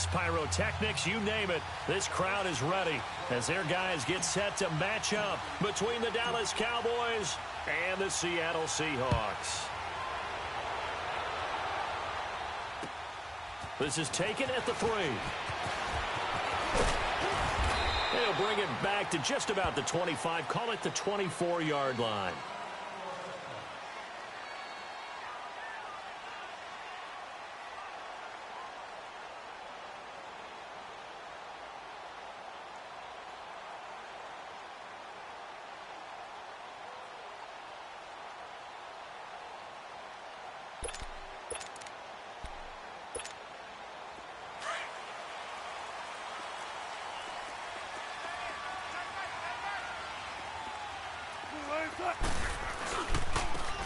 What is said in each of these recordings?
fireworks, pyrotechnics, you name it. This crowd is ready as their guys get set to match up between the Dallas Cowboys and the Seattle Seahawks. This is taken at the 3. They'll bring it back to just about the 25. Call it the 24-yard line.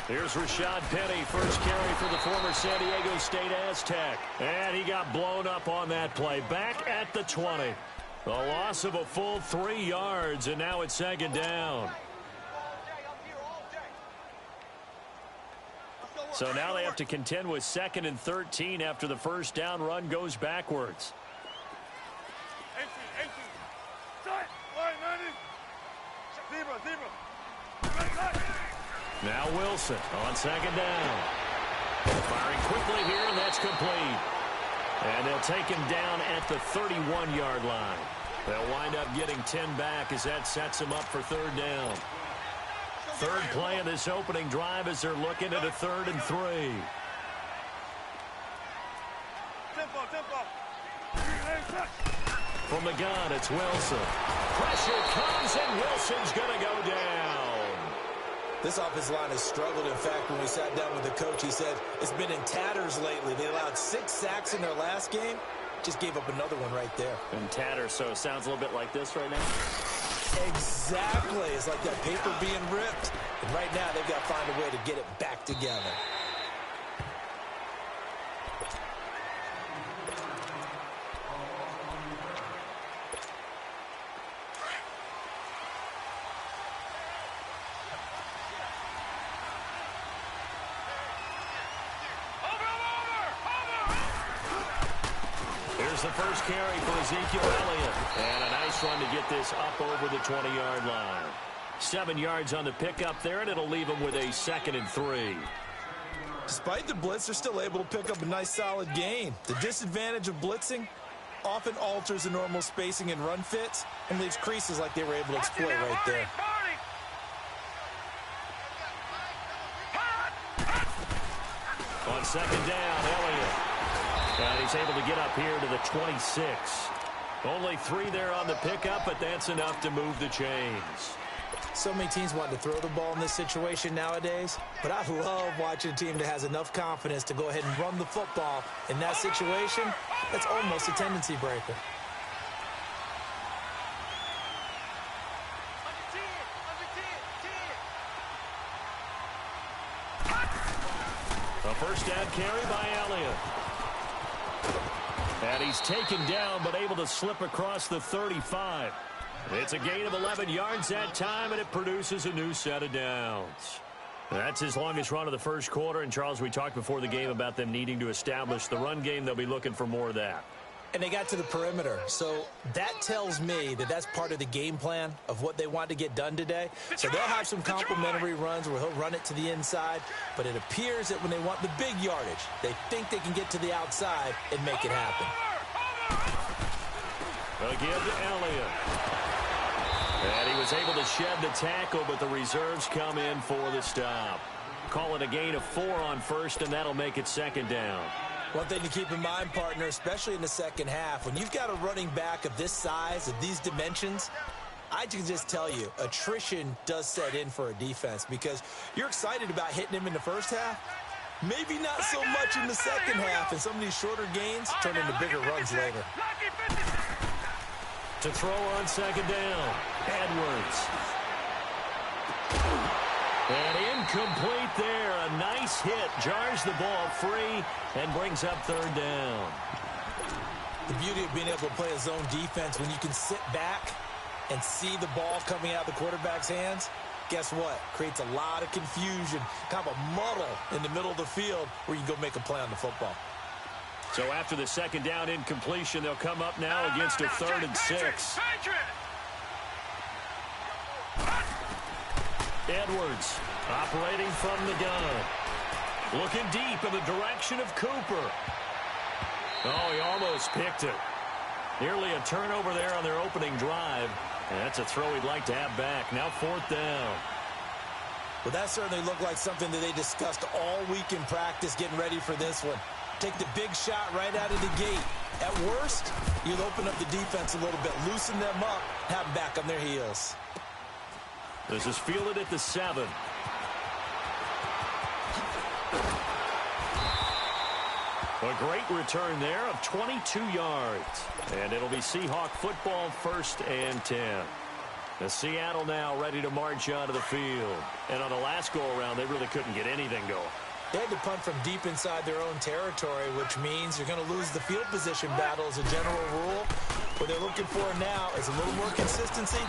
Here's Rashad Penny, first carry for the former San Diego State Aztec. And he got blown up on that play. Back at the 20. A loss of a full 3 yards, and now it's second down. So now they have to contend with 2nd and 13 after the first down run goes backwards. Now Wilson on second down. Firing quickly here, and that's complete. And they'll take him down at the 31-yard line. They'll wind up getting 10 back as that sets them up for third down. Third play of this opening drive as they're looking at a 3rd and 3. From the gun, it's Wilson. Pressure comes, and Wilson's going to go down. This offensive line has struggled. In fact, when we sat down with the coach, he said it's been in tatters lately. They allowed 6 sacks in their last game. Just gave up another one right there. In tatters, so it sounds a little bit like this right now? Exactly. It's like that paper being ripped. And right now, they've got to find a way to get it back together. The first carry for Ezekiel Elliott. And a nice run to get this up over the 20-yard line. 7 yards on the pickup there, and it'll leave them with a 2nd and 3. Despite the blitz, they're still able to pick up a nice solid gain. The disadvantage of blitzing often alters the normal spacing and run fits and leaves creases like they were able to exploit right there. On second down, Elliott. And he's able to get up here to the 26. Only 3 there on the pickup, but that's enough to move the chains. So many teams want to throw the ball in this situation nowadays, but I love watching a team that has enough confidence to go ahead and run the football. In that situation, that's almost a tendency breaker. A first down carry by Elliott. And he's taken down, but able to slip across the 35. It's a gain of 11 yards that time, and it produces a new set of downs. That's his longest run of the first quarter. And, Charles, we talked before the game about them needing to establish the run game. They'll be looking for more of that. And they got to the perimeter. So that tells me that that's part of the game plan of what they want to get done today. So they'll have some complimentary runs where he'll run it to the inside. But it appears that when they want the big yardage, they think they can get to the outside and make it happen. Again to Elliott. And he was able to shed the tackle, but the reserves come in for the stop. Call it a gain of 4 on first, and that'll make it second down. One thing to keep in mind, partner, especially in the second half, when you've got a running back of this size, of these dimensions, I can just tell you, attrition does set in for a defense because you're excited about hitting him in the first half. Maybe not so much in the second half, and some of these shorter gains turn into bigger runs later. To throw on second down, Edwards. And incomplete there. A nice hit. Jars the ball free and brings up third down. The beauty of being able to play a zone defense when you can sit back and see the ball coming out of the quarterback's hands, guess what? Creates a lot of confusion, kind of a muddle in the middle of the field where you can go make a play on the football. So after the second down incompletion, they'll come up now against a 3rd and 6. Edwards operating from the gun. Looking deep in the direction of Cooper. Oh, he almost picked it. Nearly a turnover there on their opening drive. And that's a throw he'd like to have back. Now 4th down. Well, that certainly looked like something that they discussed all week in practice getting ready for this one. Take the big shot right out of the gate. At worst, you'll open up the defense a little bit, loosen them up, have them back on their heels. This is fielded at the 7. A great return there of 22 yards. And it'll be Seahawk football, 1st and 10. The Seattle now ready to march onto the field. And on the last go-around, they really couldn't get anything going. They had to punt from deep inside their own territory, which means you're going to lose the field position battle as a general rule. What they're looking for now is a little more consistency,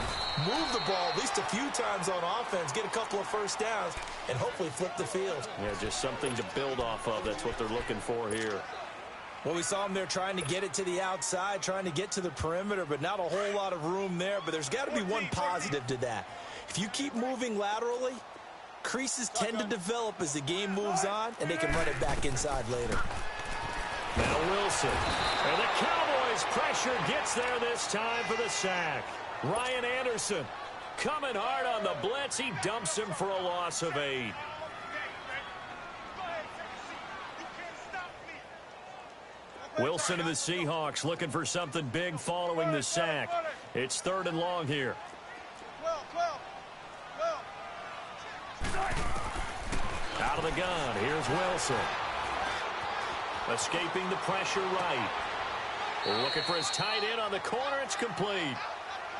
move the ball at least a few times on offense, get a couple of first downs, and hopefully flip the field. Yeah, just something to build off of. That's what they're looking for here. Well, we saw them there trying to get it to the outside, trying to get to the perimeter, but not a whole lot of room there. But there's got to be one positive to that. If you keep moving laterally, creases tend to develop as the game moves on, and they can run it back inside later. Now Wilson. And the Cowboys' pressure gets there this time for the sack. Ryan Anderson coming hard on the blitz. He dumps him for a loss of 8. Wilson and the Seahawks looking for something big following the sack. It's 3rd and long here. Out of the gun, here's Wilson. Escaping the pressure right. Looking for his tight end on the corner. It's complete.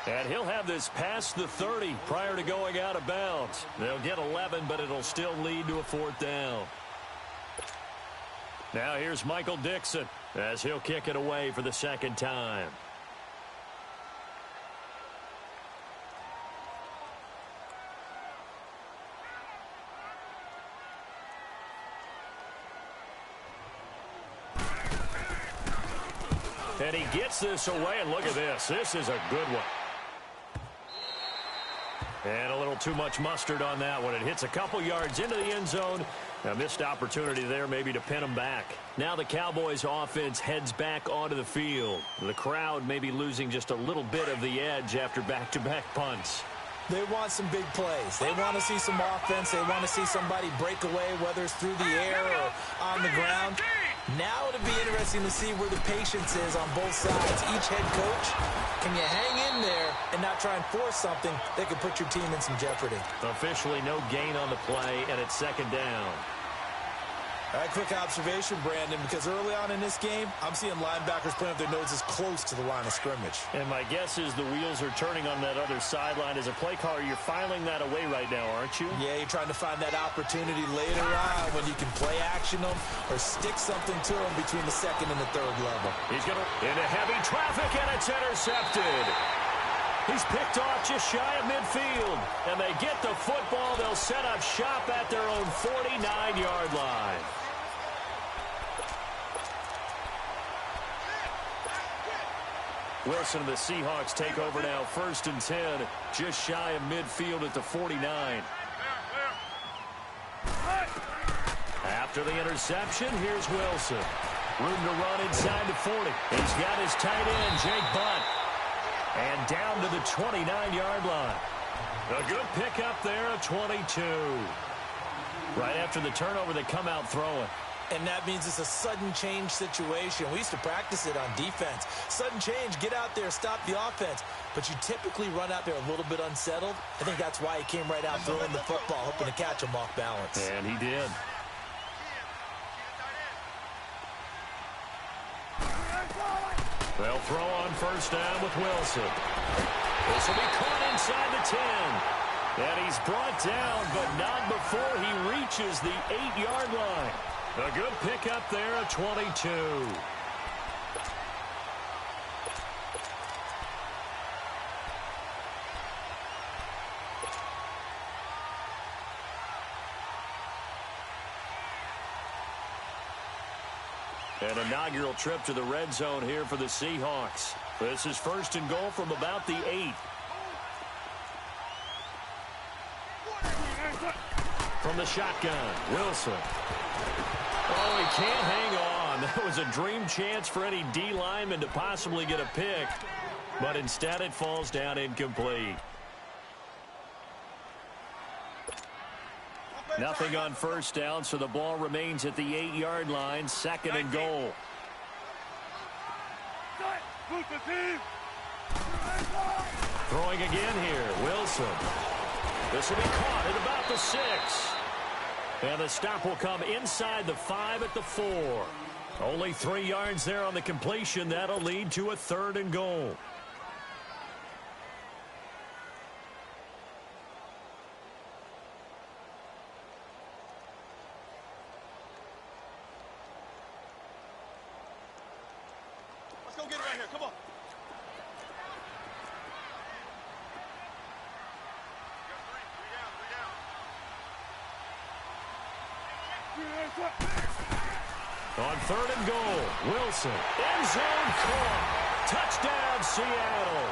And he'll have this past the 30 prior to going out of bounds. They'll get 11, but it'll still lead to a 4th down. Now here's Michael Dixon as he'll kick it away for the 2nd time. And he gets this away, and look at this. This is a good one. And a little too much mustard on that one. It hits a couple yards into the end zone. A missed opportunity there maybe to pin him back. Now the Cowboys offense heads back onto the field. The crowd may be losing just a little bit of the edge after back-to-back punts. They want some big plays. They want to see some offense. They want to see somebody break away, whether it's through the air or on the ground. Now it'll be interesting to see where the patience is on both sides. Each head coach, can you hang in there and not try and force something that could put your team in some jeopardy? Officially no gain on the play, and it's 2nd down. All right, quick observation, Brandon, because early on in this game, I'm seeing linebackers putting up their noses close to the line of scrimmage. And my guess is the wheels are turning on that other sideline. As a play caller, you're filing that away right now, aren't you? Yeah, you're trying to find that opportunity later on when you can play action them or stick something to them between the 2nd and the 3rd level. He's going to into heavy traffic, and it's intercepted. He's picked off just shy of midfield. And they get the football. They'll set up shop at their own 49-yard line. Wilson and the Seahawks take over now, 1st and 10, just shy of midfield at the 49. After the interception, here's Wilson. Room to run inside the 40. He's got his tight end, Jake Butt. And down to the 29-yard line. A good pickup there of 22. Right after the turnover, they come out throwing. And that means it's a sudden change situation. We used to practice it on defense. Sudden change, get out there, stop the offense. But you typically run out there a little bit unsettled. I think that's why he came right out throwing the football, hoping to catch him off balance. And he did. They'll throw on 1st down with Wilson. This will be caught inside the 10. And he's brought down, but not before he reaches the 8-yard line. A good pickup there at 22. An inaugural trip to the red zone here for the Seahawks. This is 1st and goal from about the 8. From the shotgun, Wilson. Oh, he can't hang on. That was a dream chance for any D lineman to possibly get a pick, but instead it falls down incomplete. Nothing on 1st down, so the ball remains at the 8-yard line, 2nd and goal. Throwing again here, Wilson. This will be caught at about the 6. And the stop will come inside the 5 at the 4. Only 3 yards there on the completion. That'll lead to a 3rd and goal. Let's go get it right here. Come on. On 3rd and goal, Wilson. End zone caught. Touchdown, Seattle.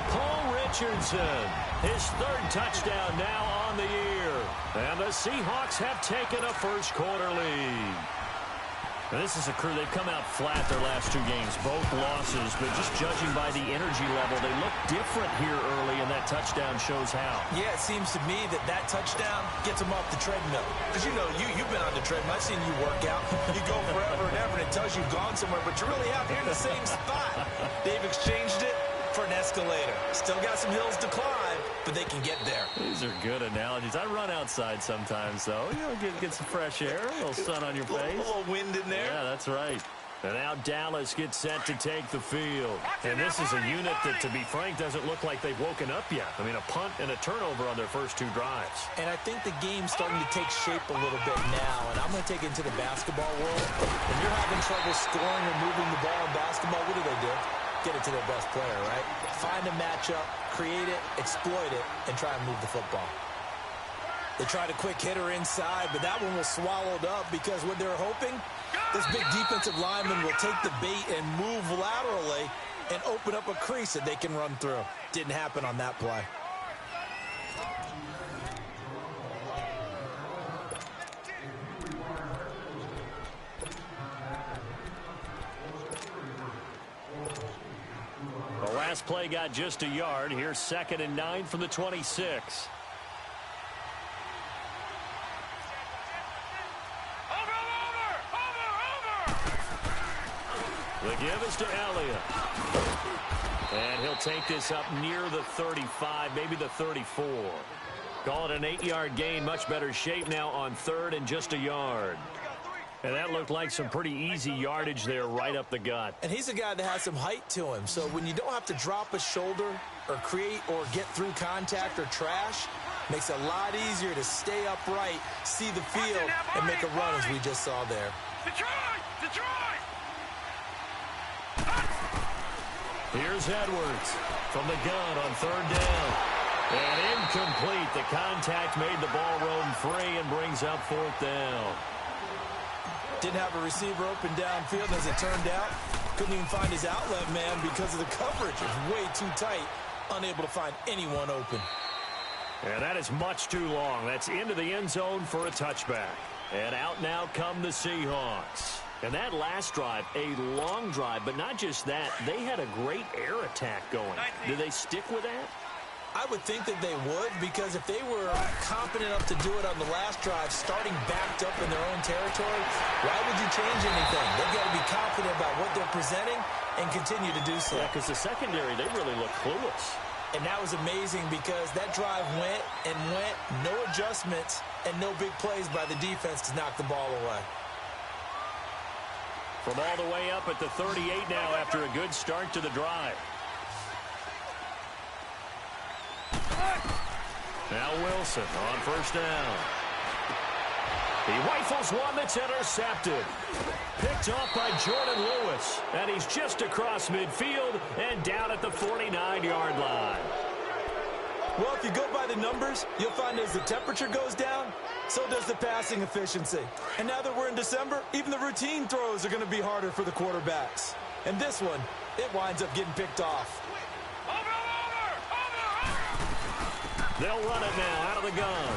Paul Richardson, his 3rd touchdown now on the year. And the Seahawks have taken a first-quarter lead. Now, this is a crew, they've come out flat their last 2 games, both losses, but just judging by the energy level, they look different here early, and that touchdown shows how. Yeah, it seems to me that touchdown gets them off the treadmill. Because, you know, you've been on the treadmill. I've seen you work out. You go forever and ever, and it tells you you've gone somewhere, but you're really out here in the same spot. They've exchanged it for an escalator. Still got some hills to climb, but they can get there. These are good analogies. I run outside sometimes, though. You know, get some fresh air, a little sun on your face. A little wind in there. Yeah, that's right. And now Dallas gets set to take the field. And this is a unit that, to be frank, doesn't look like they've woken up yet. I mean, a punt and a turnover on their first 2 drives. And I think the game's starting to take shape a little bit now. And I'm going to take it into the basketball world. When you're having trouble scoring or moving the ball in basketball, what do? Get it to their best player, right? Find a matchup, create it, exploit it, and try and move the football. They tried a quick hitter inside, but that one was swallowed up because what they're hoping, this big defensive lineman will take the bait and move laterally and open up a crease that they can run through. Didn't happen on that play. The last play got just a yard. Here's 2nd and 9 from the 26. The give is to Elliott. And he'll take this up near the 35, maybe the 34. Call it an 8-yard gain. Much better shape now on 3rd and just a yard. And that looked like some pretty easy yardage there right up the gut. And he's a guy that has some height to him. So when you don't have to drop a shoulder or create or get through contact or trash, makes it a lot easier to stay upright, see the field, and make a run as we just saw there. Detroit! Here's Edwards from the gun on 3rd down. And incomplete. The contact made the ball roam free and brings up 4th down. Didn't have a receiver open downfield, as it turned out. Couldn't even find his outlet man because of the coverage. It was way too tight. Unable to find anyone open. And that is much too long. That's into the end zone for a touchback. And out now come the Seahawks. And that last drive, a long drive, but not just that. They had a great air attack going. Do they stick with that? I would think that they would, because if they were confident enough to do it on the last drive, starting backed up in their own territory, why would you change anything? They've got to be confident about what they're presenting and continue to do so. Yeah, because the secondary, they really look clueless. And that was amazing because that drive went and went, no adjustments, and no big plays by the defense to knock the ball away. From all the way up at the 38 now after a good start to the drive. Now Wilson on 1st down. He rifles one that's intercepted. Picked off by Jordan Lewis. And he's just across midfield and down at the 49-yard line. Well, if you go by the numbers, you'll find as the temperature goes down, So does the passing efficiency. And now that we're in December, even the routine throws are going to be harder for the quarterbacks. And this one, it winds up getting picked off. They'll run it now out of the gun.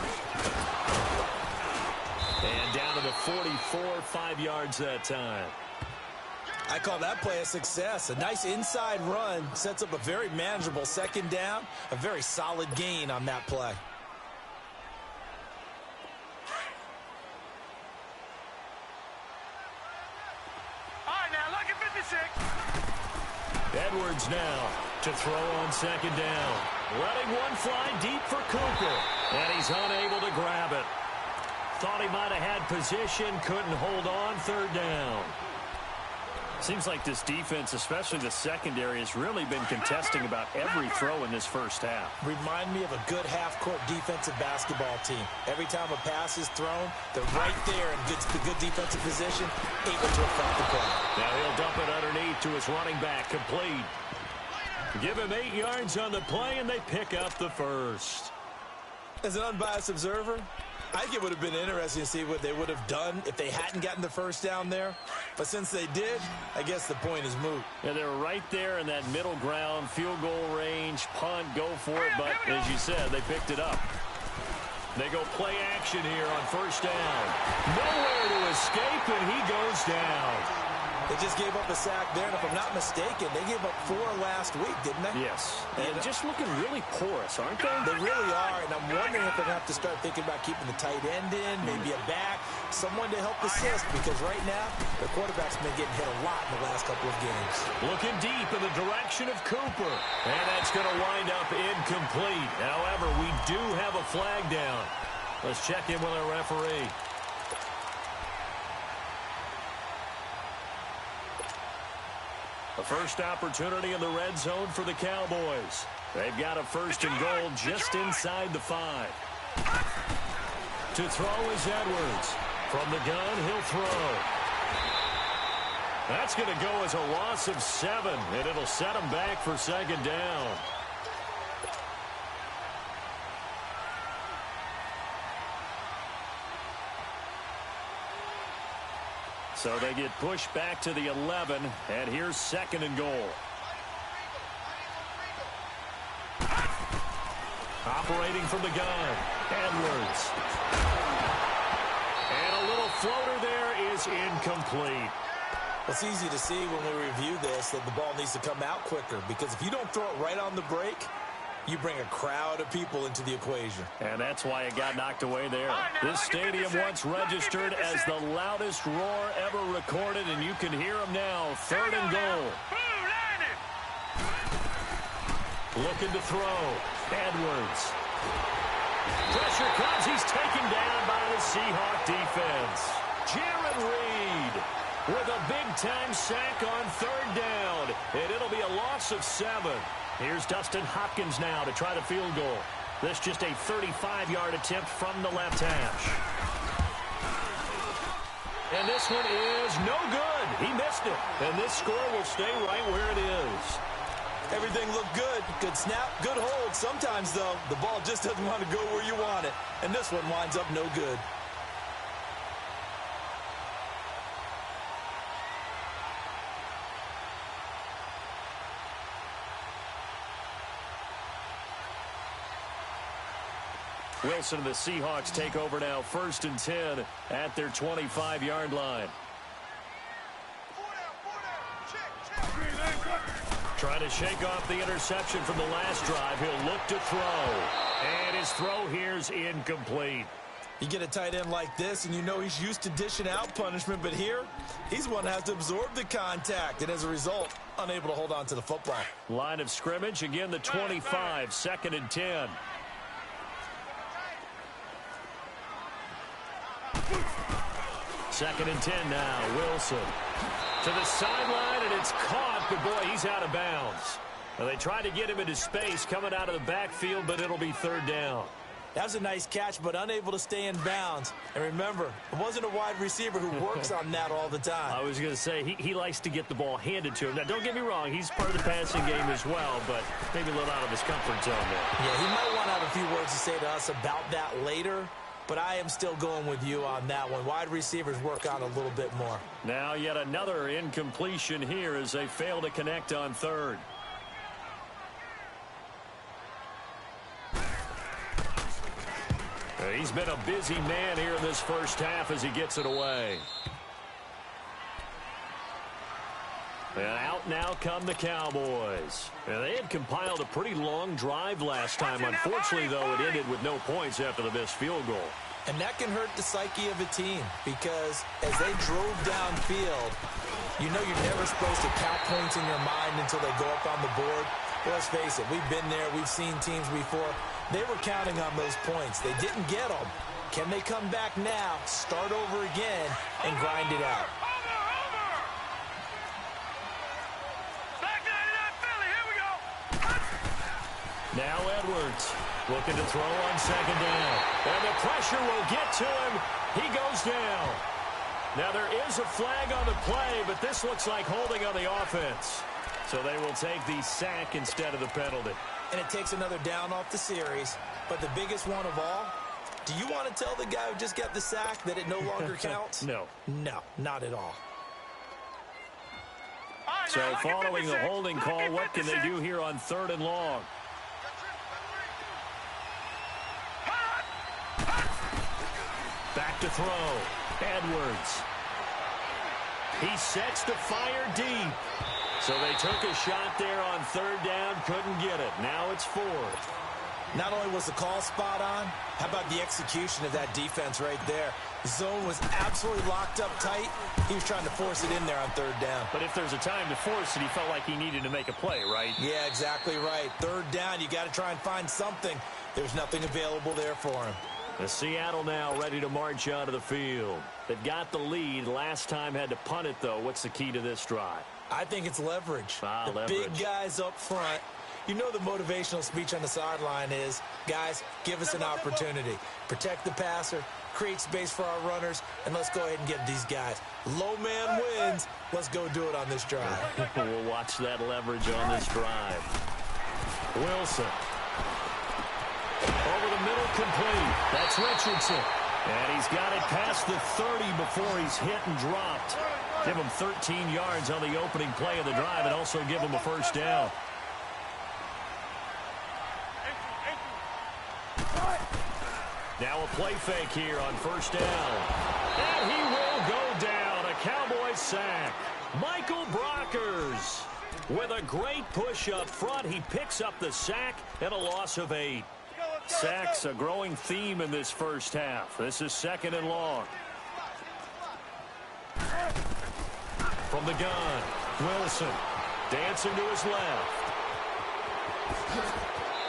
And down to the 44, 5 yards that time. I call that play a success. A nice inside run sets up a very manageable second down. A very solid gain on that play. All right, now, look at 56. Edwards now to throw on second down. Letting one fly deep for Cooper. And he's unable to grab it. Thought he might have had position, couldn't hold on, third down. Seems like this defense, especially the secondary, has really been contesting about every throw in this first half. Remind me of a good half-court defensive basketball team. Every time a pass is thrown, they're right there in good defensive position, able to affect the play. Now he'll dump it underneath to his running back, complete. Give him 8 yards on the play, and they pick up the first. As an unbiased observer, I think it would have been interesting to see what they would have done if they hadn't gotten the first down there. But since they did, I guess the point is moot. Yeah, they were right there in that middle ground, field goal range, punt, go for it. But as you said, they picked it up. They go play action here on first down. Nowhere to escape, and he goes down. They just gave up a sack there, and if I'm not mistaken, they gave up 4 last week, didn't they? Yes. And just looking really porous, aren't they? They really are, and I'm wondering if they're going to have to start thinking about keeping the tight end in, maybe a back, someone to help assist, because right now, their quarterback's been getting hit a lot in the last couple of games. Looking deep in the direction of Cooper, and that's going to wind up incomplete. However, we do have a flag down. Let's check in with our referee. A first opportunity in the red zone for the Cowboys. They've got a first and goal just inside the 5. To throw is Edwards. From the gun, he'll throw. That's going to go as a loss of 7, and it'll set him back for second down. So they get pushed back to the 11, and here's second and goal. Operating from the gun, Edwards. And a little floater there is incomplete. It's easy to see when we review this that the ball needs to come out quicker, because if you don't throw it right on the break, you bring a crowd of people into the equation. And that's why it got knocked away there. This stadium once registered as the loudest roar ever recorded, and you can hear them now. Third and goal. Looking to throw. Edwards. Pressure comes. He's taken down by the Seahawk defense. Jaron Reed with a big-time sack on third down, and it'll be a loss of 7. Here's Dustin Hopkins now to try the field goal. This just a 35-yard attempt from the left hash. And this one is no good. He missed it. And this score will stay right where it is. Everything looked good. Good snap, good hold. Sometimes, though, the ball just doesn't want to go where you want it. And this one winds up no good. Wilson and the Seahawks take over now, 1st and 10 at their 25-yard line. Trying to shake off the interception from the last drive. He'll look to throw. And his throw here's incomplete. You get a tight end like this, and you know he's used to dishing out punishment, but here, he's one that has to absorb the contact, and as a result, unable to hold on to the football. Line of scrimmage, again the 25, 2nd and 10. Second and 10 now. Wilson to the sideline, and it's caught, but boy, he's out of bounds. Well, they tried to get him into space coming out of the backfield, but it'll be third down. That was a nice catch, but unable to stay in bounds. And remember, it wasn't a wide receiver who works on that all the time. I was going to say, he likes to get the ball handed to him. Now, don't get me wrong, he's part of the passing game as well, but maybe a little out of his comfort zone there. Yeah, he might want to have a few words to say to us about that later. but I am still going with you on that one. Wide receivers work out a little bit more. Now yet another incompletion here as they fail to connect on third. He's been a busy man here in this first half as he gets it away. And out now come the Cowboys. And they had compiled a pretty long drive last time. Unfortunately, though, it ended with no points after the missed field goal. And that can hurt the psyche of a team because as they drove downfield, you know you're never supposed to count points in your mind until they go up on the board. Well, let's face it, we've been there. We've seen teams before. They were counting on those points. They didn't get them. Can they come back now, start over again, and grind it out? Now Edwards looking to throw on second down. And the pressure will get to him. He goes down. Now there is a flag on the play, but this looks like holding on the offense. So they will take the sack instead of the penalty. And it takes another down off the series. But the biggest one of all, do you want to tell the guy who just got the sack that it no longer counts? No. No, not at all. So following the holding call, what can they do here on third and long? Back to throw. Edwards. He sets to fire deep. So they took a shot there on third down, couldn't get it. Now it's fourth. Not only was the call spot on, how about the execution of that defense right there? The zone was absolutely locked up tight. He was trying to force it in there on third down. But if there's a time to force it, he felt like he needed to make a play, right? Yeah, exactly right. Third down, you got to try and find something. There's nothing available there for him. The Seattle now ready to march out of the field. They've got the lead. Last time had to punt it, though. What's the key to this drive? I think it's leverage. The leverage. Big guys up front. You know the motivational speech on the sideline is, guys, give us an opportunity. Protect the passer, create space for our runners, and let's go ahead and get these guys. Low man wins. Let's go do it on this drive. We'll watch that leverage on this drive. Wilson. Over the middle, complete. That's Richardson. And he's got it past the 30 before he's hit and dropped. Give him 13 yards on the opening play of the drive and also give him a first down. Now a play fake here on first down. And he will go down. A Cowboys sack. Michael Brockers with a great push up front. He picks up the sack and a loss of 8. Sacks a growing theme in this first half. This is second and long. From the gun, Wilson dancing to his left.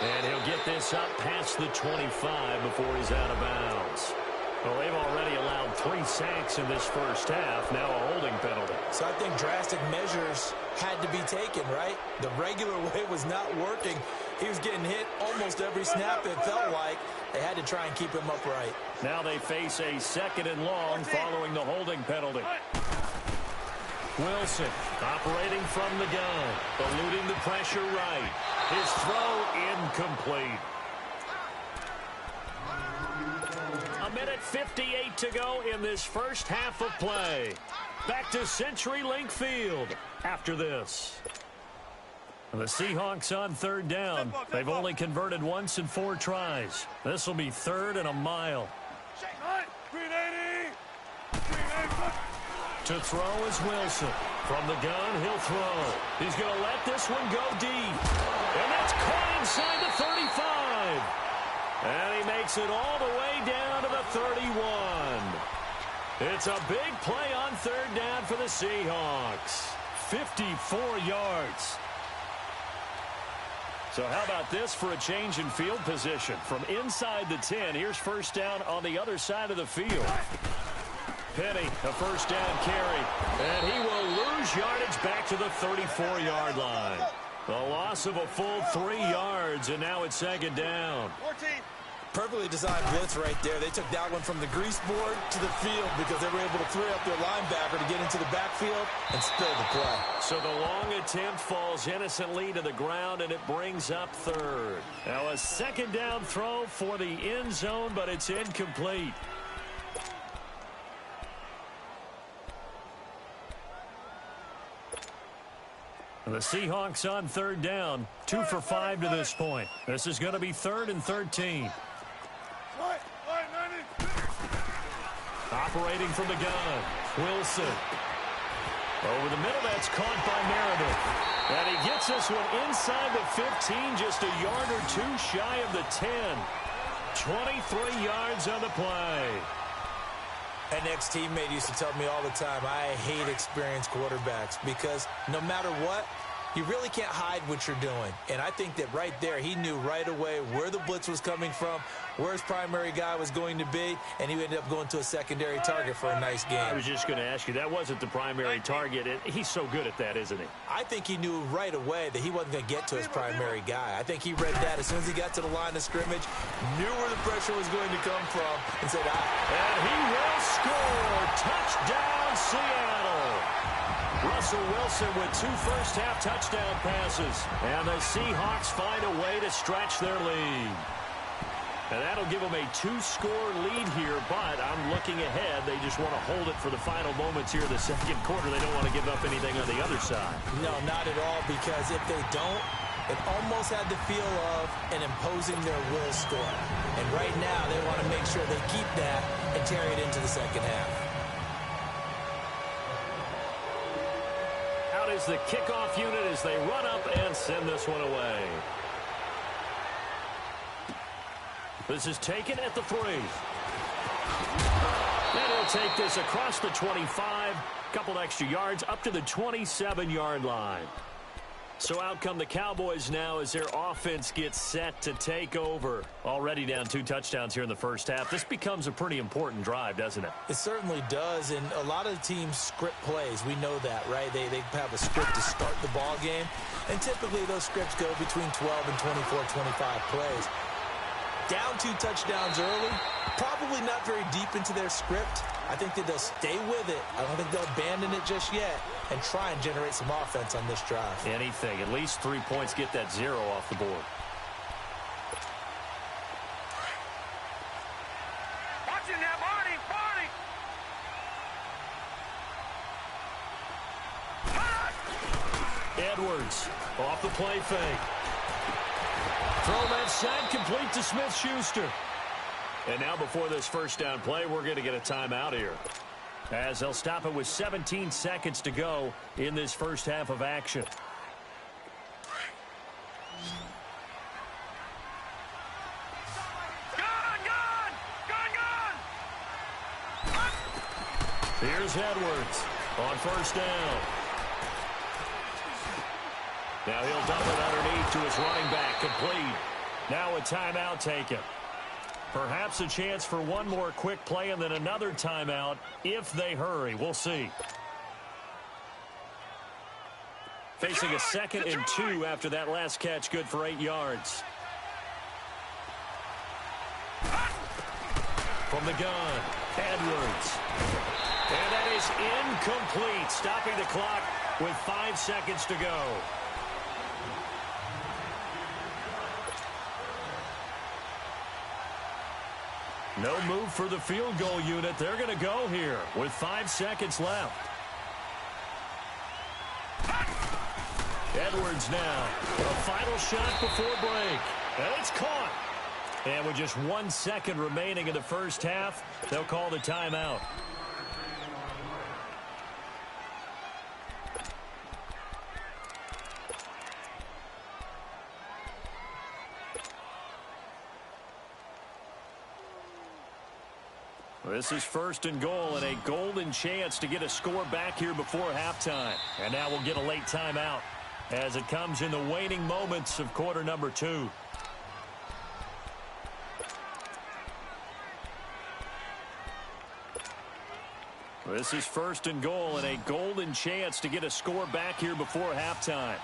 And he'll get this up past the 25 before he's out of bounds. Well, they've already allowed 3 sacks in this first half, now a holding penalty. So I think drastic measures had to be taken, right? The regular way was not working. He was getting hit almost every snap, it felt like. They had to try and keep him upright. Now they face a second and long following the holding penalty. Wilson operating from the gun, eluding the pressure right. His throw incomplete. A minute 58 to go in this first half of play. Back to CenturyLink Field after this. The Seahawks on third down. They've only converted once in 4 tries. This will be third and a mile. To throw is Wilson. From the gun, he'll throw. He's going to let this one go deep. And that's caught inside the 35. And he makes it all the way down to the 31. It's a big play on third down for the Seahawks. 54 yards. So how about this for a change in field position? From inside the 10, here's first down on the other side of the field. Penny, a first down carry. And he will lose yardage back to the 34-yard line. A loss of a full 3 yards, and now it's second down. Perfectly designed blitz right there. They took that one from the grease board to the field because they were able to throw up their linebacker to get into the backfield and spill the play. So the long attempt falls innocently to the ground, and it brings up third. Now a second down throw for the end zone, but it's incomplete. The Seahawks on third down, 2 for 5 to this point. This is going to be 3rd and 13. Operating from the gun, Wilson. Over the middle, that's caught by Meredith. And he gets this one inside the 15, just a yard or two shy of the 10. 23 yards on the play. An ex-teammate used to tell me all the time, I hate experienced quarterbacks because no matter what, you really can't hide what you're doing. And I think that right there, he knew right away where the blitz was coming from, where his primary guy was going to be, and he ended up going to a secondary target for a nice game. I was just going to ask you, that wasn't the primary target. He's so good at that, isn't he? I think he knew right away that he wasn't going to get to his primary guy. I think he read that as soon as he got to the line of scrimmage, knew where the pressure was going to come from, and said, And he will score. Touchdown, Seattle. Russell Wilson with 2 first-half touchdown passes. And the Seahawks find a way to stretch their lead. And that'll give them a 2-score lead here, but I'm looking ahead. They just want to hold it for the final moments here in the second quarter. They don't want to give up anything on the other side. No, not at all, because if they don't, it almost had the feel of an imposing their will score. And right now, they want to make sure they keep that and carry it into the second half. Out is the kickoff unit as they run up and send this one away. This is taken at the 3. And he'll take this across the 25, couple extra yards up to the 27-yard line. So out come the Cowboys now as their offense gets set to take over. Already down 2 touchdowns here in the first half. This becomes a pretty important drive, doesn't it? It certainly does, and a lot of teams script plays. We know that, right? They have a script to start the ball game, and typically those scripts go between 12 and 24, 25 plays. Down 2 touchdowns early, probably not very deep into their script. I think that they'll stay with it. I don't think they'll abandon it just yet and try and generate some offense on this drive. Anything. At least 3 points, get that 0 off the board. Watching that, Barney! Edwards off the play fake. Throw left side, complete to Smith-Schuster. And now before this first down play, we're going to get a timeout here, as they'll stop it with 17 seconds to go in this first half of action. Here's Edwards on first down. Now he'll dump it underneath to his running back, complete. Now a timeout taken. Perhaps a chance for one more quick play and then another timeout if they hurry. We'll see. Facing a 2nd and 2 after that last catch, good for 8 yards. From the gun, Edwards. And that is incomplete, stopping the clock with 5 seconds to go. No move for the field goal unit. They're going to go here with 5 seconds left. Edwards now. A final shot before break. And it's caught. And with just 1 second remaining in the first half, they'll call the timeout. This is 1st and goal and a golden chance to get a score back here before halftime. And now we'll get a late timeout as it comes in the waning moments of quarter number 2. This is 1st and goal and a golden chance to get a score back here before halftime.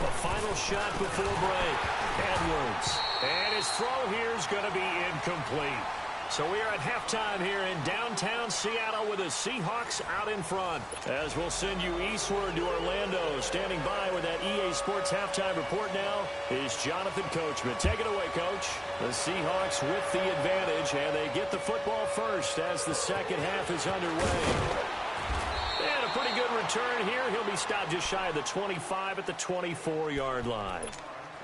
The final shot before break. Edwards. And his throw here is going to be incomplete. So we are at halftime here in downtown Seattle with the Seahawks out in front. As we'll send you eastward to Orlando. Standing by with that EA Sports halftime report now is Jonathan Coachman. Take it away, Coach. The Seahawks with the advantage, and they get the football first as the second half is underway. And a pretty good return here. He'll be stopped just shy of the 25 at the 24-yard line.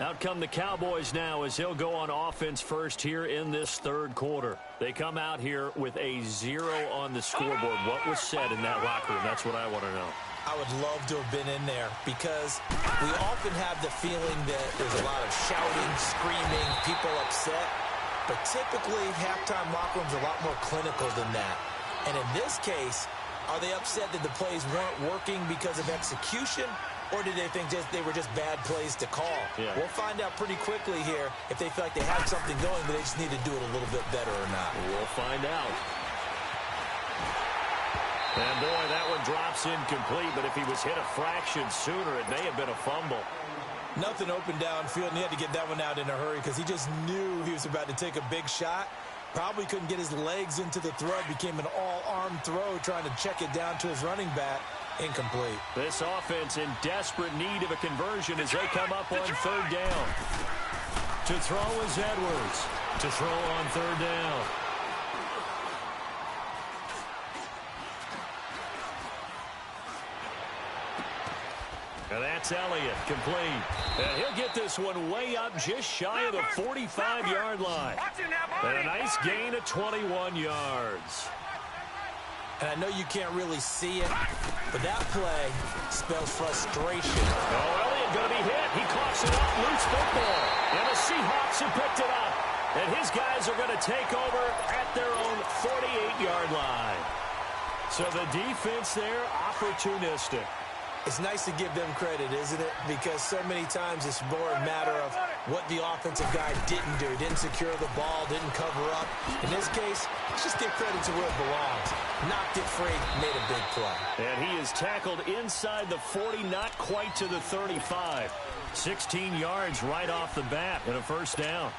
Out come the Cowboys now as they'll go on offense first here in this third quarter. They come out here with a 0 on the scoreboard. What was said in that locker room? That's what I want to know. I would love to have been in there because we often have the feeling that there's a lot of shouting, screaming, people upset. But typically, halftime locker rooms are a lot more clinical than that. And in this case, are they upset that the plays weren't working because of execution? Or did they think they were just bad plays to call? Yeah. We'll find out pretty quickly here if they feel like they have something going, but they just need to do it a little bit better or not. We'll find out. And, boy, that one drops incomplete, but if he was hit a fraction sooner, it may have been a fumble. Nothing open downfield, and he had to get that one out in a hurry because he just knew he was about to take a big shot. Probably couldn't get his legs into the throw. Became an all-arm throw trying to check it down to his running back. Incomplete. This offense in desperate need of a conversion as they come up on third down. To throw is Edwards. To throw on third down. And that's Elliott, complete. And he'll get this one way up just shy of the 45-yard line. And a nice gain of 21 yards. And I know you can't really see it, but that play spells frustration. Oh, Elliott going to be hit. He coughs it up, loose football. And the Seahawks have picked it up. And his guys are going to take over at their own 48-yard line. So the defense there, opportunistic. It's nice to give them credit, isn't it? Because so many times it's more a matter of what the offensive guy didn't do. Didn't secure the ball, didn't cover up. In this case, let's just give credit to where it belongs. Knocked it free, made a big play. And he is tackled inside the 40, not quite to the 35. 16 yards right off the bat and a first down.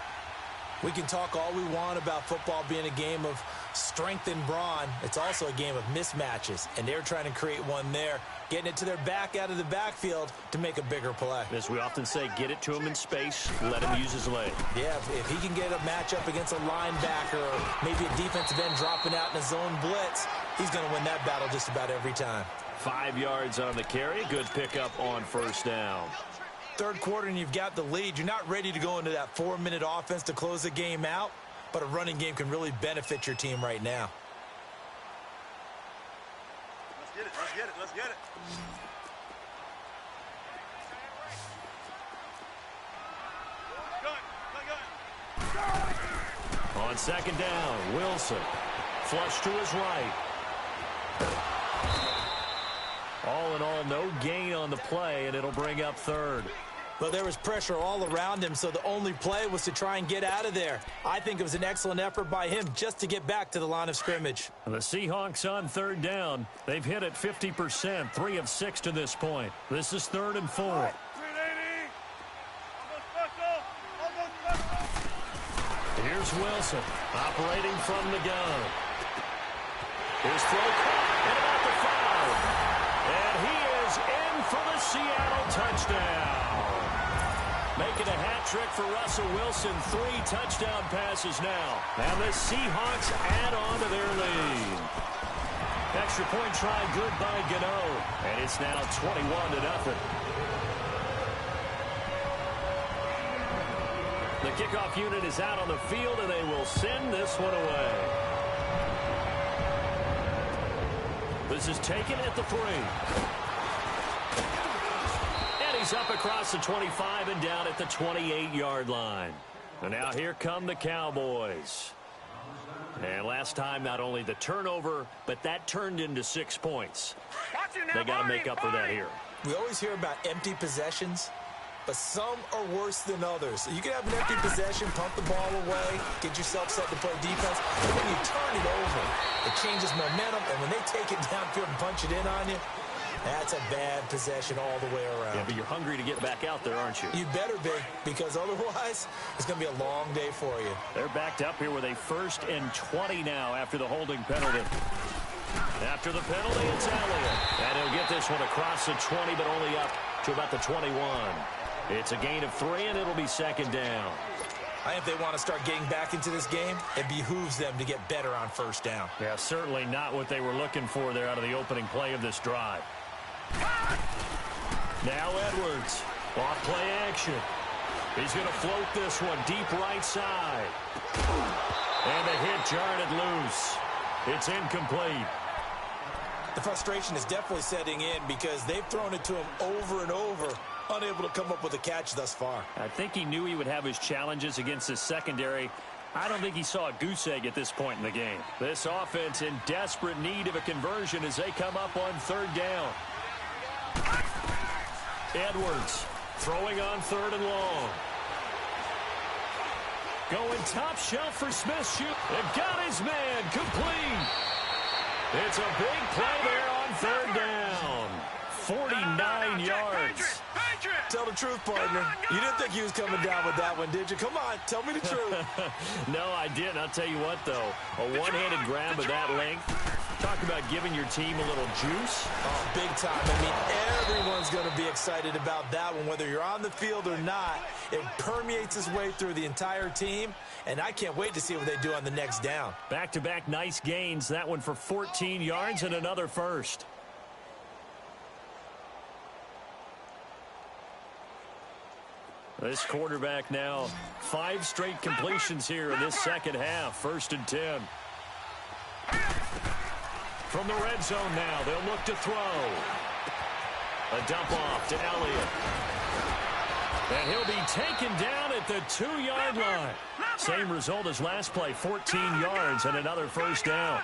We can talk all we want about football being a game of strength and brawn. It's also a game of mismatches, and they're trying to create one there, getting it to their back out of the backfield to make a bigger play. As we often say, get it to him in space, let him use his leg. Yeah, if he can get a matchup against a linebacker or maybe a defensive end dropping out in a zone blitz, he's going to win that battle just about every time. 5 yards on the carry. Good pickup on first down. Third quarter and you've got the lead. You're not ready to go into that 4-minute offense to close the game out, but a running game can really benefit your team right now. Let's get it, let's get it, let's get it. On second down, Wilson. Flush to his right. All in all, no gain on the play, and it'll bring up third. Well, there was pressure all around him, so the only play was to try and get out of there. I think it was an excellent effort by him just to get back to the line of scrimmage. The Seahawks on third down. They've hit it 50%, 3 of 6 to this point. This is 3rd and 4. Here's Wilson operating from the gun. His throw caught and about the 5. And he is in for the Seattle touchdown. Making a hat trick for Russell Wilson. 3 touchdown passes now. And the Seahawks add on to their lead. Extra point try good by Gano. And it's now 21-0. The kickoff unit is out on the field, and they will send this one away. This is taken at the 3. And he's up across the 25 and down at the 28-yard line. And now here come the Cowboys. And last time, not only the turnover, but that turned into 6 points. They got to make up for that here. We always hear about empty possessions, but some are worse than others. You can have an empty possession, pump the ball away, get yourself set to play defense. But when you turn it over, it changes momentum, and when they take it downfield and punch it in on you, That's a bad possession all the way around. Yeah, but you're hungry to get back out there, aren't you? You better be, because otherwise it's going to be a long day for you. They're backed up here with a 1st and 20 now after the holding penalty. After the penalty, it's Elliott. And he'll get this one across the 20, but only up to about the 21. It's a gain of 3, and it'll be 2nd down. I think if they want to start getting back into this game, it behooves them to get better on 1st down. Yeah, certainly not what they were looking for there out of the opening play of this drive. Now Edwards, off play action. He's going to float this one deep right side. And the hit jarred it loose. It's incomplete. The frustration is definitely setting in because they've thrown it to him over and over, unable to come up with a catch thus far. I think he knew he would have his challenges against his secondary. I don't think he saw a goose egg at this point in the game. This offense in desperate need of a conversion as they come up on 3rd down. Edwards throwing on 3rd and long. Going top shelf for Smith. Shoot. And got his man complete. It's a big play there on 3rd down. 49 yards. Tell the truth, partner. You didn't think he was coming down with that one, did you? Come on, tell me the truth. No, I didn't. I'll tell you what, though. A one-handed grab of that length. Talk about giving your team a little juice. Oh, big time. I mean, everyone's going to be excited about that one, whether you're on the field or not. It permeates its way through the entire team, and I can't wait to see what they do on the next down. Back-to-back nice gains. That one for 14 yards and another 1st. This quarterback now 5 straight completions here in this 2nd half. 1st and 10. From the red zone now, they'll look to throw. A dump off to Elliott. And he'll be taken down at the 2-yard line. Same result as last play, 14 yards and another 1st down.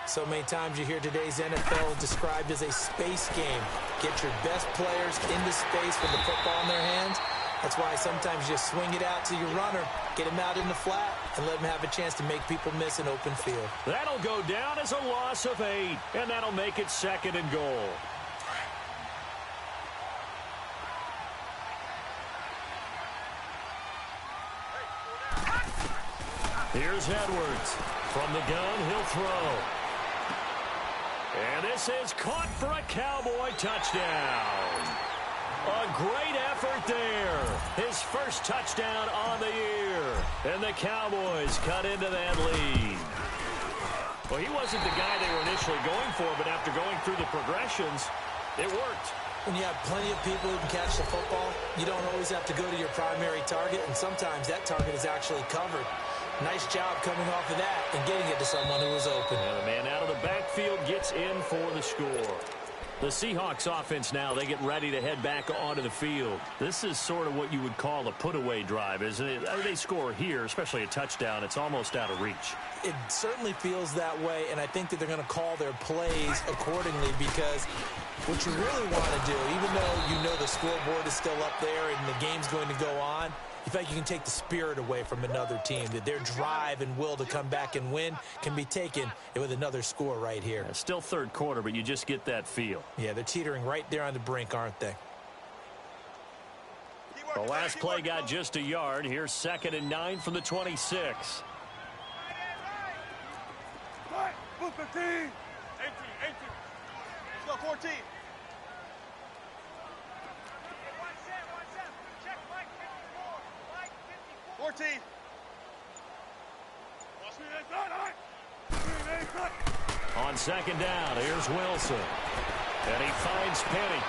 So many times you hear today's NFL described as a space game. Get your best players into space with the football in their hands. That's why sometimes you swing it out to your runner, get him out in the flat, and let him have a chance to make people miss an open field. That'll go down as a loss of 8, and that'll make it 2nd and goal. Here's Edwards. From the gun, he'll throw. And this is caught for a Cowboy touchdown. A great effort there. His first touchdown on the year. And the Cowboys cut into that lead. Well, he wasn't the guy they were initially going for, but after going through the progressions, it worked. When you have plenty of people who can catch the football, you don't always have to go to your primary target, and sometimes that target is actually covered. Nice job coming off of that and getting it to someone who was open. And the man out of the backfield gets in for the score. The Seahawks offense now, they get ready to head back onto the field. This is sort of what you would call a put-away drive, isn't it? They score here, especially a touchdown. It's almost out of reach. It certainly feels that way, and I think that they're going to call their plays accordingly because what you really want to do, even though you know the scoreboard is still up there and the game's going to go on, you feel like you can take the spirit away from another team, that their drive and will to come back and win can be taken with another score right here. Yeah, still 3rd quarter, but you just get that feel. Yeah, they're teetering right there on the brink, aren't they? The last play got just a yard. Here's 2nd and 9 from the 26. Move 15. 18. Let's go 14. 14. On 2nd down, here's Wilson. And he finds Penny.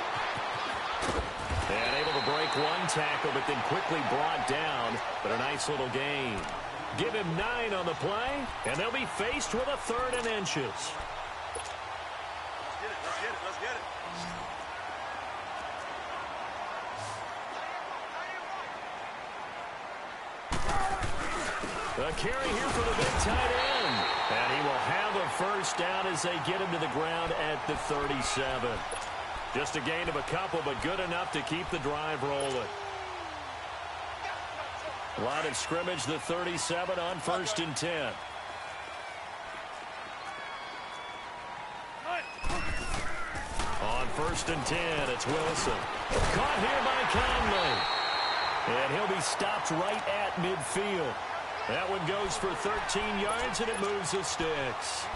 And able to break one tackle, but then quickly brought down. But a nice little gain. Give him 9 on the play, and they'll be faced with a 3rd and inches. Let's get it. Let's get it. Let's get it. A carry here for the big tight end. And he will have a 1st down as they get him to the ground at the 37. Just a gain of a couple, but good enough to keep the drive rolling. Line of scrimmage, the 37 on 1st and 10. On first and 10. It's Wilson. Caught here by Conley. And he'll be stopped right at midfield. That one goes for 13 yards, and it moves the sticks.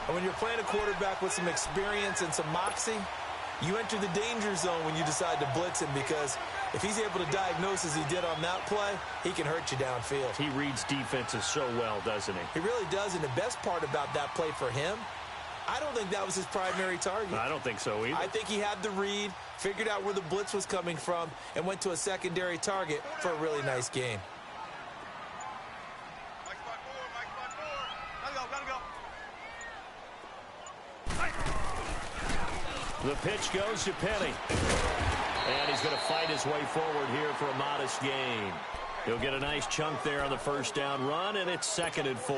And when you're playing a quarterback with some experience and some moxie, you enter the danger zone when you decide to blitz him, because if he's able to diagnose as he did on that play, he can hurt you downfield. He reads defenses so well, doesn't he? He really does, and the best part about that play for him, I don't think that was his primary target. I don't think so either. I think he had the read, figured out where the blitz was coming from, and went to a secondary target for a really nice game. The pitch goes to Penny. And he's going to fight his way forward here for a modest gain. He'll get a nice chunk there on the first down run, and it's 2nd and 4.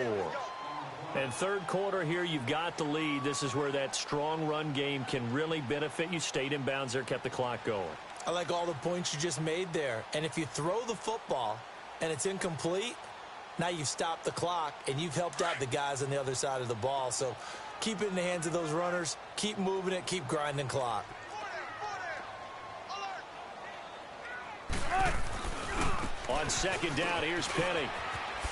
And third quarter here, you've got the lead. This is where that strong run game can really benefit you. Stayed in bounds there, kept the clock going. I like all the points you just made there. And if you throw the football and it's incomplete, now you've stopped the clock and you've helped out the guys on the other side of the ball. So keep it in the hands of those runners. Keep moving it. Keep grinding clock. On second down, here's Penny.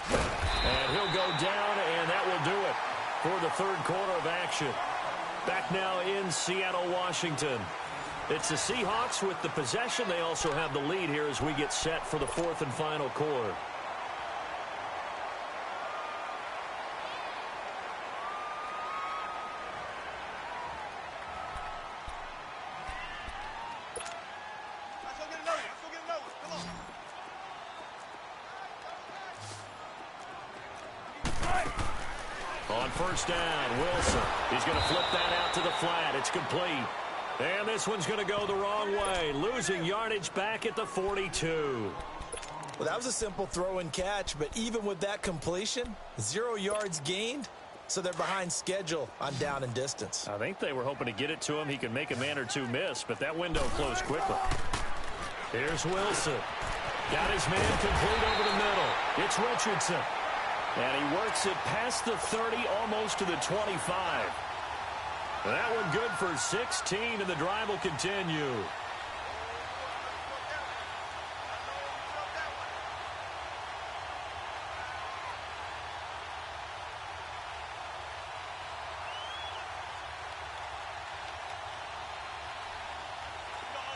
And he'll go down, and that will do it for the third quarter of action. Back now in Seattle, Washington. It's the Seahawks with the possession. They also have the lead here as we get set for the fourth and final quarter. On first down, Wilson. He's going to flip that out to the flat. It's complete. And this one's going to go the wrong way. Losing yardage back at the 42. Well, that was a simple throw and catch, but even with that completion, 0 yards gained, so they're behind schedule on down and distance. I think they were hoping to get it to him. He can make a man or two miss, but that window closed quickly. Here's Wilson. Got his man complete over the middle. It's Richardson. And he works it past the 30, almost to the 25. That one good for 16, and the drive will continue.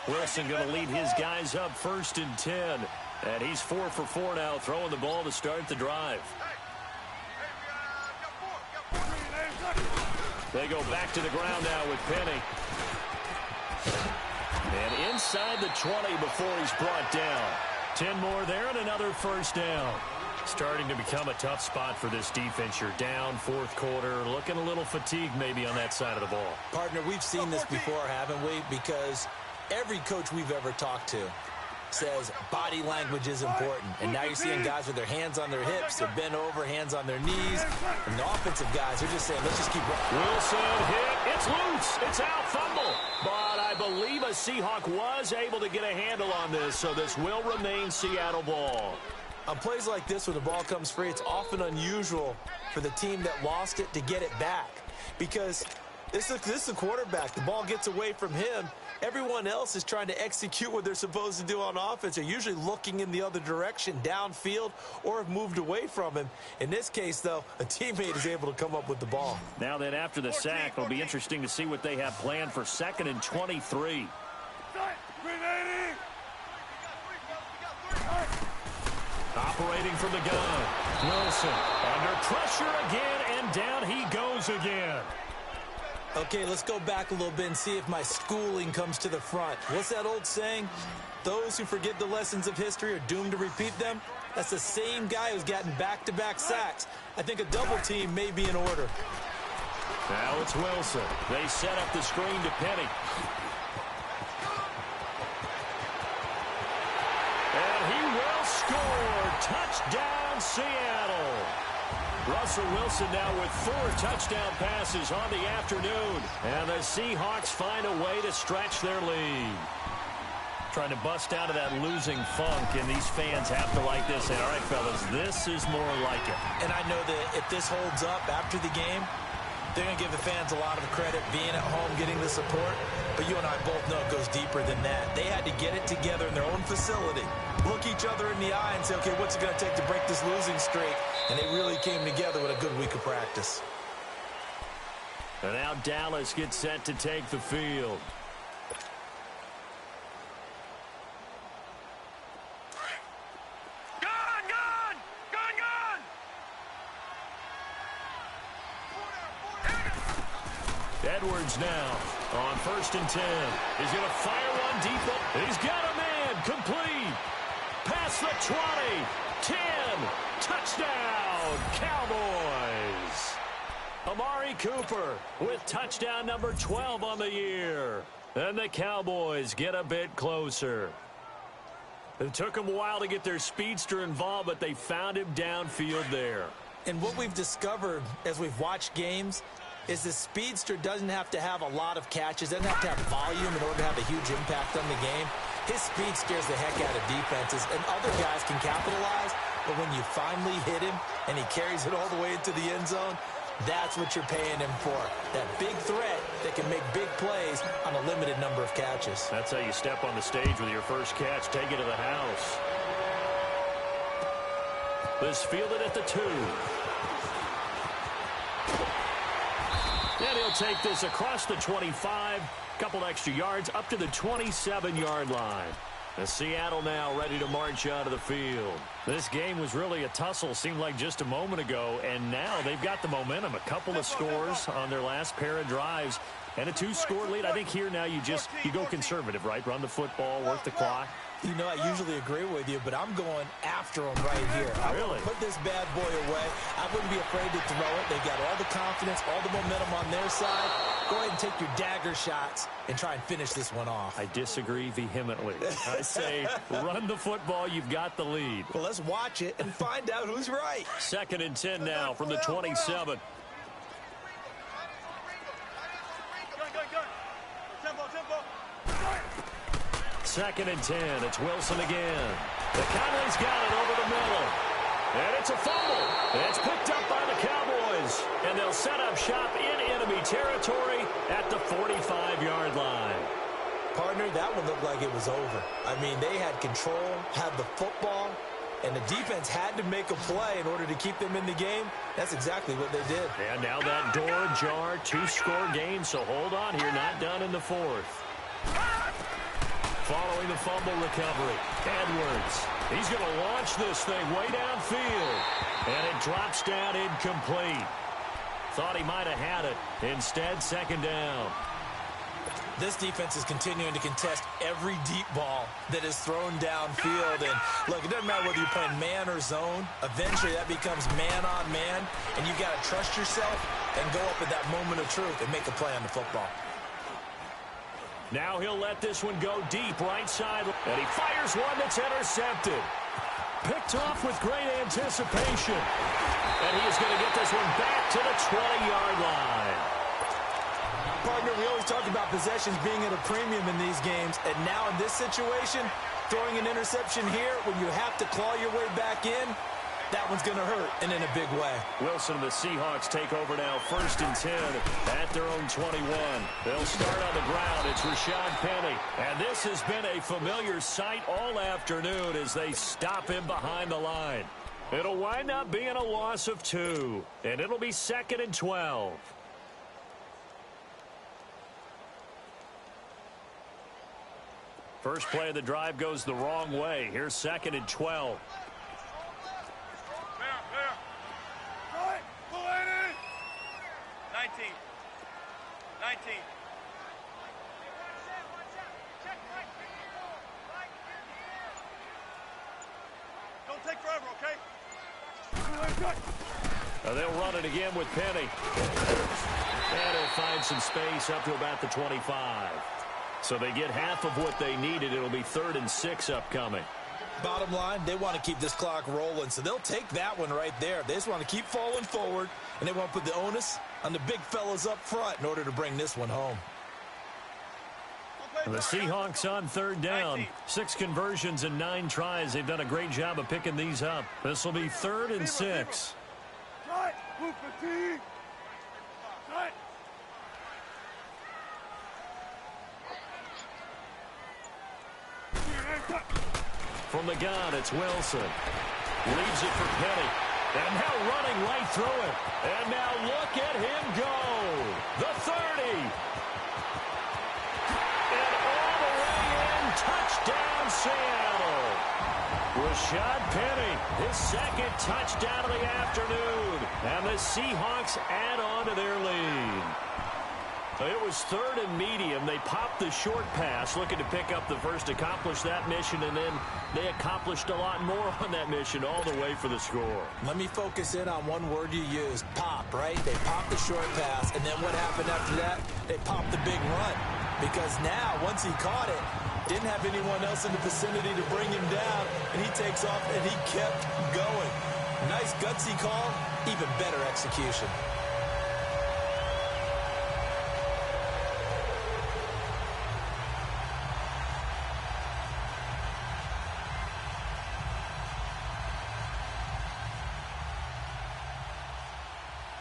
Wilson going to lead his guys up 1st and 10. And he's 4 for 4 now, throwing the ball to start the drive. They go back to the ground now with Penny. And inside the 20 before he's brought down. 10 more there and another first down. Starting to become a tough spot for this defense. You're down fourth quarter, looking a little fatigued maybe on that side of the ball. Partner, we've seen this before, haven't we? Because every coach we've ever talked to says body language is important. And now you're seeing guys with their hands on their hips, they're bent over, hands on their knees. And the offensive guys are just saying, let's just keep running. Wilson hit. It's loose. It's out. Fumble. But I believe a Seahawk was able to get a handle on this, so this will remain Seattle ball. On plays like this, when the ball comes free, it's often unusual for the team that lost it to get it back. Because this is a quarterback. The ball gets away from him. Everyone else is trying to execute what they're supposed to do on offense. They're usually looking in the other direction, downfield, or have moved away from him. In this case, though, a teammate is able to come up with the ball. Now then, after the sack, it'll be interesting to see what they have planned for 2nd and 23. Operating from the gun. Wilson under pressure again, and down he goes again. Okay, let's go back a little bit and see if my schooling comes to the front. What's that old saying? Those who forget the lessons of history are doomed to repeat them. That's the same guy who's gotten back-to-back sacks. I think a double team may be in order. Now it's Wilson. They set up the screen to Penny. And he will score. Touchdown, Seattle. Russell Wilson now with 4 touchdown passes on the afternoon. And the Seahawks find a way to stretch their lead. Trying to bust out of that losing funk, and these fans have to like this. And all right, fellas, this is more like it. And I know that if this holds up after the game, they're going to give the fans a lot of credit being at home, getting the support. But you and I both know it goes deeper than that. They had to get it together in their own facility, look each other in the eye and say, okay, what's it going to take to break this losing streak? And they really came together with a good week of practice. And now Dallas gets set to take the field. Edwards now on 1st and 10. He's going to fire one deep up. He's got a man. Complete. Past the 20. 10. Touchdown, Cowboys. Amari Cooper with touchdown number 12 on the year. And the Cowboys get a bit closer. It took them a while to get their speedster involved, but they found him downfield there. And what we've discovered as we've watched games is the speedster doesn't have to have a lot of catches, doesn't have to have volume in order to have a huge impact on the game. His speed scares the heck out of defenses, and other guys can capitalize, but when you finally hit him and he carries it all the way into the end zone, that's what you're paying him for. That big threat that can make big plays on a limited number of catches. That's how you step on the stage with your first catch, take it to the house. This fielded at the 2. And he'll take this across the 25, couple extra yards, up to the 27-yard line. And Seattle now ready to march out of the field. This game was really a tussle, seemed like just a moment ago, and now they've got the momentum. A couple of scores on their last pair of drives, and a 2-score lead. I think here now you go conservative, right? Run the football, work the clock. You know, I usually agree with you, but I'm going after him right here. I want to put this bad boy away. I wouldn't be afraid to throw it. They've got all the confidence, all the momentum on their side. Go ahead and take your dagger shots and try and finish this one off. I disagree vehemently. I say run the football. You've got the lead. Well, let's watch it and find out who's right. 2nd and 10 now from the 27. Second and 10. It's Wilson again. The Cowboys got it over the middle. And it's a fumble. It's picked up by the Cowboys. And they'll set up shop in enemy territory at the 45-yard line. Partner, that one looked like it was over. I mean, they had control, had the football, and the defense had to make a play in order to keep them in the game. That's exactly what they did. And now that door ajar, 2-score game, so hold on here, not done in the 4th. Following the fumble recovery, Edwards. He's going to launch this thing way downfield. And it drops down incomplete. Thought he might have had it. Instead, 2nd down. This defense is continuing to contest every deep ball that is thrown downfield. And, look, it doesn't matter whether you're playing man or zone. Eventually, that becomes man on man. And you've got to trust yourself and go up at that moment of truth and make a play on the football. Now he'll let this one go deep right side. And he fires one that's intercepted. Picked off with great anticipation. And he is going to get this one back to the 20-yard line. Partner, we always talk about possessions being at a premium in these games. And now in this situation, throwing an interception here when you have to claw your way back in, that one's going to hurt, and in a big way. Wilson and the Seahawks take over now, 1st and 10 at their own 21. They'll start on the ground. It's Rashad Penny. And this has been a familiar sight all afternoon as they stop him behind the line. It'll wind up being a loss of 2, and it'll be 2nd and 12. First play of the drive goes the wrong way. Here's 2nd and 12. Don't take forever, okay? They'll run it again with Penny. And he'll find some space up to about the 25. So they get half of what they needed. It'll be 3rd and 6 upcoming. Bottom line, they want to keep this clock rolling, so they'll take that one right there. They just want to keep falling forward, and they want to put the onus on the big fellas up front in order to bring this one home. And the Seahawks on 3rd down. 6 conversions and 9 tries. They've done a great job of picking these up. This will be 3rd and 6. From the gun, it's Wilson. Leaves it for Penny. And now running right through it. And now look at him go. The 30. And all the way in. Touchdown, Seattle. Rashad Penny, his second touchdown of the afternoon. And the Seahawks add on to their lead. It was third and medium. They popped the short pass, looking to pick up the first, accomplish that mission, and then they accomplished a lot more on that mission all the way for the score. Let me focus in on one word you used, pop, right? They popped the short pass, and then what happened after that? They popped the big run. Because now, once he caught it, didn't have anyone else in the vicinity to bring him down, and he takes off, and he kept going. Nice gutsy call, even better execution.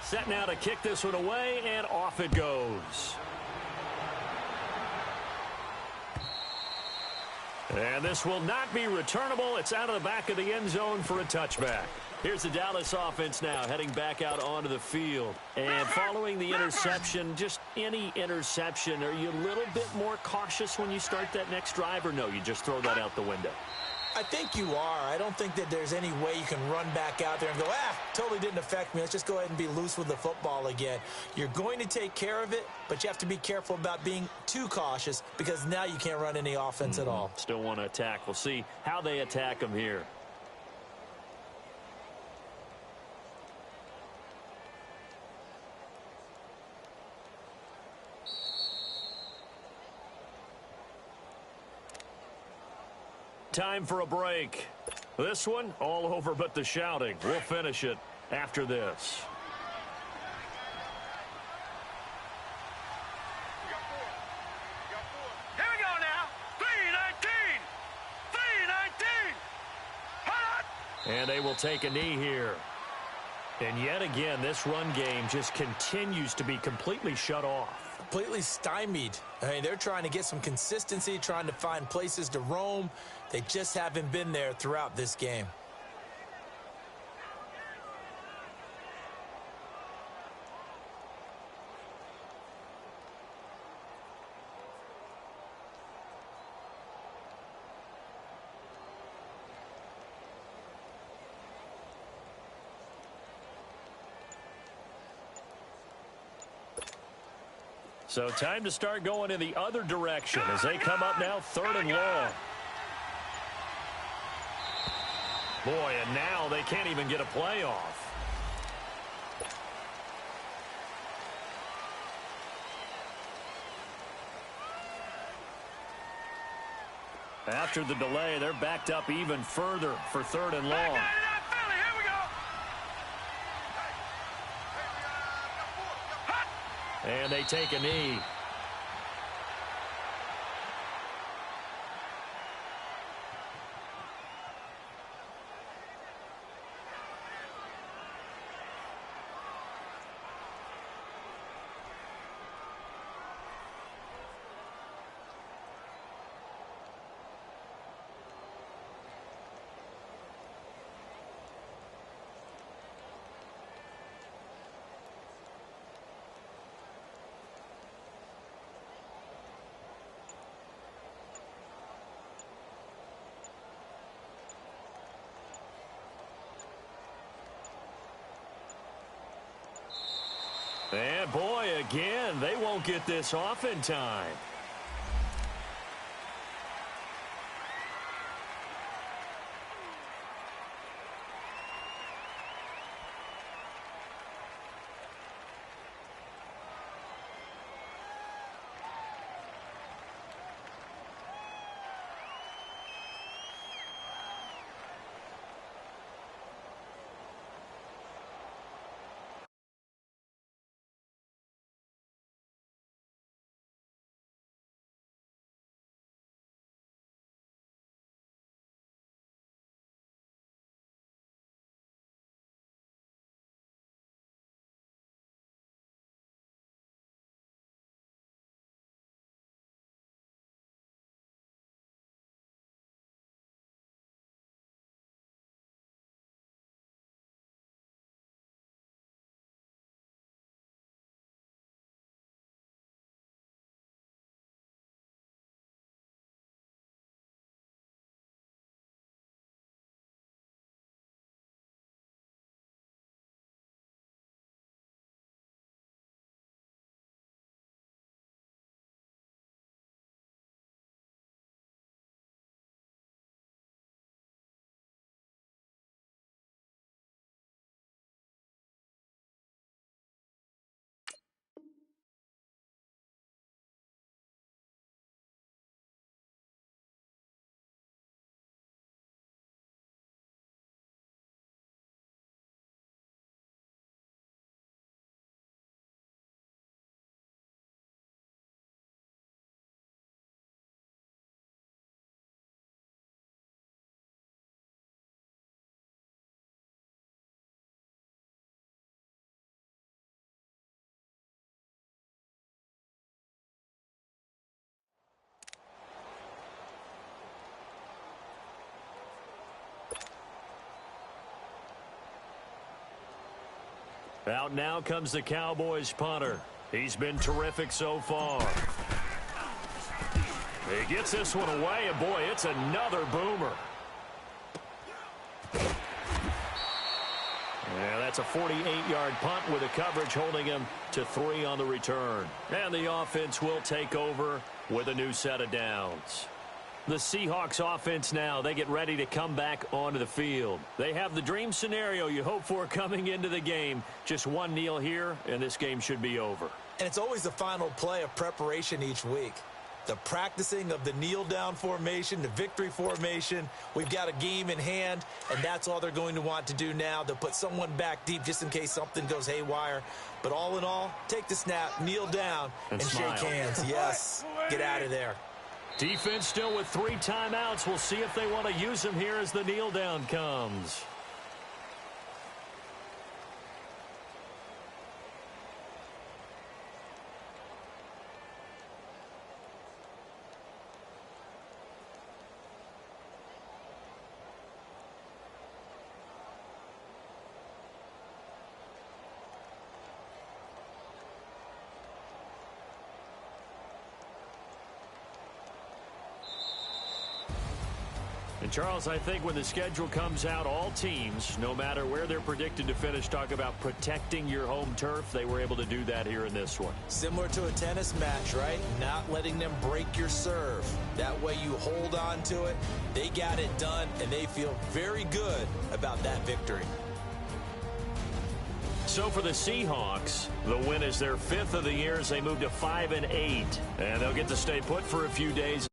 Set now to kick this one away, and off it goes. And this will not be returnable. It's out of the back of the end zone for a touchback. Here's the Dallas offense now heading back out onto the field. And following the interception, just any interception, are you a little bit more cautious when you start that next drive, or no, you just throw that out the window? I think you are. I don't think that there's any way you can run back out there and go, totally didn't affect me. Let's just go ahead and be loose with the football again. You're going to take care of it, but you have to be careful about being too cautious because now you can't run any offense at all. Still want to attack. We'll see how they attack them here. Time for a break. This one, all over but the shouting. We'll finish it after this. Here we go now. 3-19. 3-19. And they will take a knee here. And yet again, this run game just continues to be completely shut off. Completely stymied. I mean, they're trying to get some consistency, trying to find places to roam. They just haven't been there throughout this game. So time to start going in the other direction as they come up now 3rd and long. Boy, and now they can't even get a play off. After the delay, they're backed up even further for 3rd and long. And they take a knee. And boy, again, they won't get this off in time. Out now comes the Cowboys punter. He's been terrific so far. He gets this one away, and boy, it's another boomer. Yeah, that's a 48-yard punt with the coverage holding him to 3 on the return. And the offense will take over with a new set of downs. The Seahawks offense now, they get ready to come back onto the field. They have the dream scenario you hope for coming into the game. Just one kneel here, and this game should be over. And it's always the final play of preparation each week. The practicing of the kneel-down formation, the victory formation. We've got a game in hand, and that's all they're going to want to do now. They'll put someone back deep just in case something goes haywire. But all in all, take the snap, kneel down, and shake hands. Yes, get out of there. Defense still with 3 timeouts. We'll see if they want to use them here as the kneel down comes. And Charles, I think when the schedule comes out, all teams, no matter where they're predicted to finish, talk about protecting your home turf. They were able to do that here in this one. Similar to a tennis match, right? Not letting them break your serve. That way you hold on to it. They got it done, and they feel very good about that victory. So for the Seahawks, the win is their 5th of the year as they move to 5-8. And they'll get to stay put for a few days.